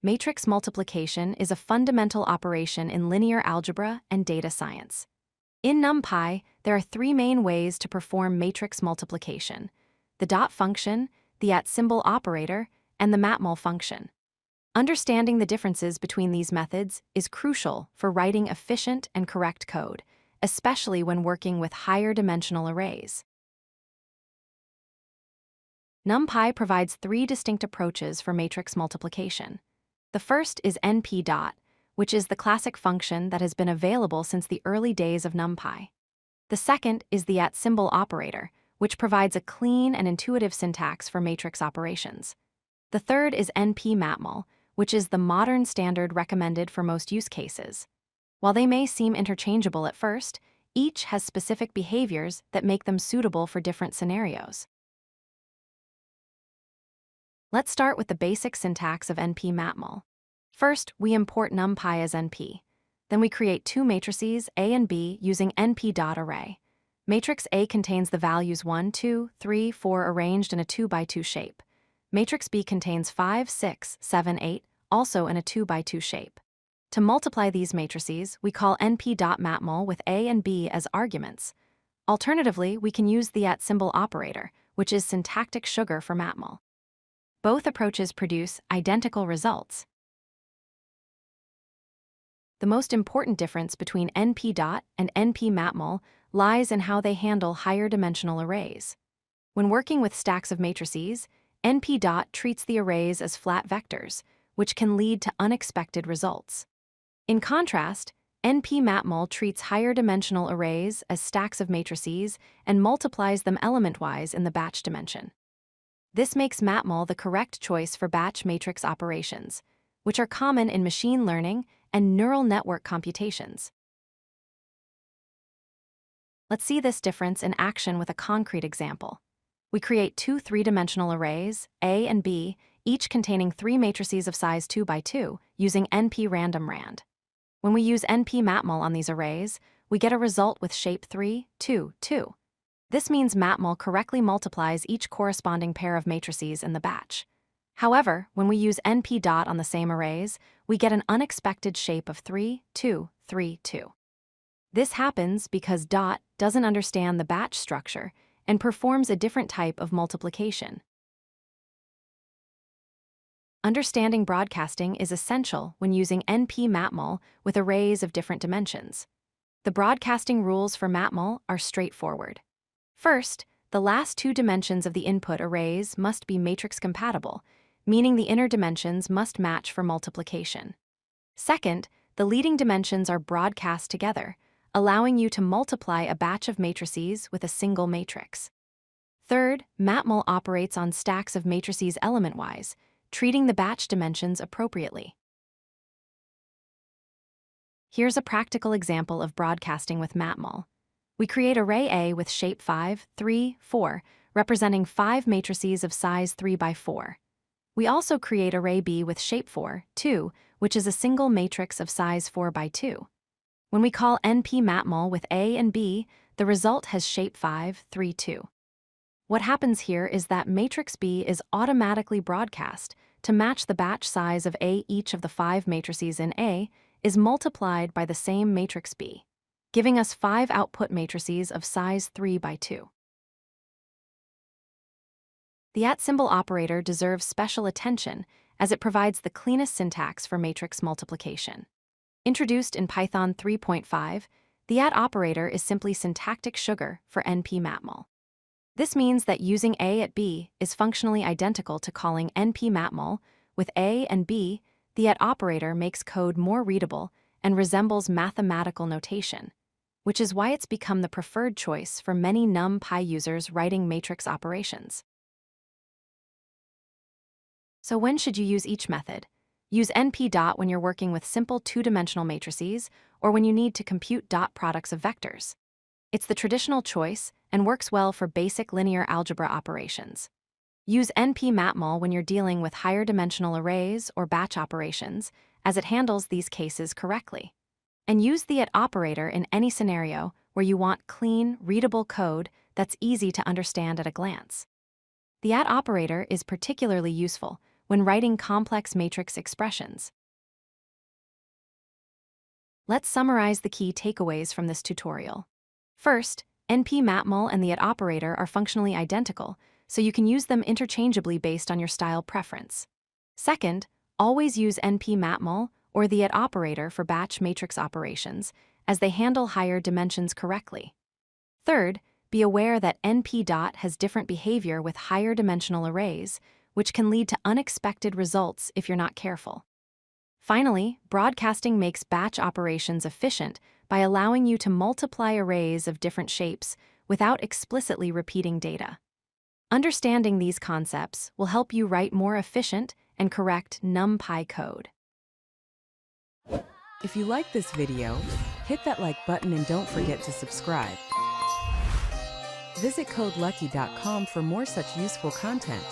Matrix multiplication is a fundamental operation in linear algebra and data science. In NumPy, there are three main ways to perform matrix multiplication: the dot function, the @ operator, and the matmul function. Understanding the differences between these methods is crucial for writing efficient and correct code, especially when working with higher dimensional arrays. NumPy provides three distinct approaches for matrix multiplication. The first is np.dot, which is the classic function that has been available since the early days of NumPy. The second is the @ operator, which provides a clean and intuitive syntax for matrix operations. The third is np.matmul, which is the modern standard recommended for most use cases. While they may seem interchangeable at first, each has specific behaviors that make them suitable for different scenarios. Let's start with the basic syntax of np.matmul. First, we import NumPy as np. Then we create two matrices, A and B, using np.dot array. Matrix A contains the values 1, 2, 3, 4 arranged in a 2x2 shape. Matrix B contains 5, 6, 7, 8, also in a 2x2 shape. To multiply these matrices, we call np.matmul with A and B as arguments. Alternatively, we can use the @ operator, which is syntactic sugar for matmul. Both approaches produce identical results. The most important difference between np.dot and np.matmul lies in how they handle higher dimensional arrays. When working with stacks of matrices, np.dot treats the arrays as flat vectors, which can lead to unexpected results. In contrast, np.matmul treats higher dimensional arrays as stacks of matrices and multiplies them element-wise in the batch dimension. This makes matmul the correct choice for batch matrix operations, which are common in machine learning and neural network computations. Let's see this difference in action with a concrete example. We create two three-dimensional arrays, A and B, each containing three matrices of size 2x2, using np-random-rand. When we use np.matmul on these arrays, we get a result with shape 3, 2, 2. This means matmul correctly multiplies each corresponding pair of matrices in the batch. However, when we use np.dot on the same arrays, we get an unexpected shape of 3, 2, 3, 2. This happens because dot doesn't understand the batch structure and performs a different type of multiplication. Understanding broadcasting is essential when using np.matmul with arrays of different dimensions. The broadcasting rules for matmul are straightforward. First, the last two dimensions of the input arrays must be matrix compatible, meaning the inner dimensions must match for multiplication. Second, the leading dimensions are broadcast together, allowing you to multiply a batch of matrices with a single matrix. Third, matmul operates on stacks of matrices element-wise, treating the batch dimensions appropriately. Here's a practical example of broadcasting with matmul. We create array A with shape 5, 3, 4, representing 5 matrices of size 3x4. We also create array B with shape 4, 2, which is a single matrix of size 4x2. When we call np.matmul with A and B, the result has shape 5, 3, 2. What happens here is that matrix B is automatically broadcast to match the batch size of A. Each of the 5 matrices in A is multiplied by the same matrix B, giving us 5 output matrices of size 3x2. The @ operator deserves special attention as it provides the cleanest syntax for matrix multiplication. Introduced in Python 3.5, the @ operator is simply syntactic sugar for np.matmul. This means that using A at B is functionally identical to calling np.matmul with A and B. The @ operator makes code more readable and resembles mathematical notation, which is why it's become the preferred choice for many NumPy users writing matrix operations. So when should you use each method? Use np.dot when you're working with simple two-dimensional matrices or when you need to compute dot products of vectors. It's the traditional choice and works well for basic linear algebra operations. Use np.matmul when you're dealing with higher dimensional arrays or batch operations, as it handles these cases correctly. And use the @ operator in any scenario where you want clean, readable code that's easy to understand at a glance. The @ operator is particularly useful when writing complex matrix expressions. Let's summarize the key takeaways from this tutorial. First, np.matmul and the @ operator are functionally identical, so you can use them interchangeably based on your style preference. Second, always use np.matmul or the @ operator for batch matrix operations, as they handle higher dimensions correctly. Third, be aware that np.dot has different behavior with higher dimensional arrays, which can lead to unexpected results if you're not careful. Finally, broadcasting makes batch operations efficient by allowing you to multiply arrays of different shapes without explicitly repeating data. Understanding these concepts will help you write more efficient and correct NumPy code. If you like this video, hit that like button and don't forget to subscribe. Visit codelucky.com for more such useful content.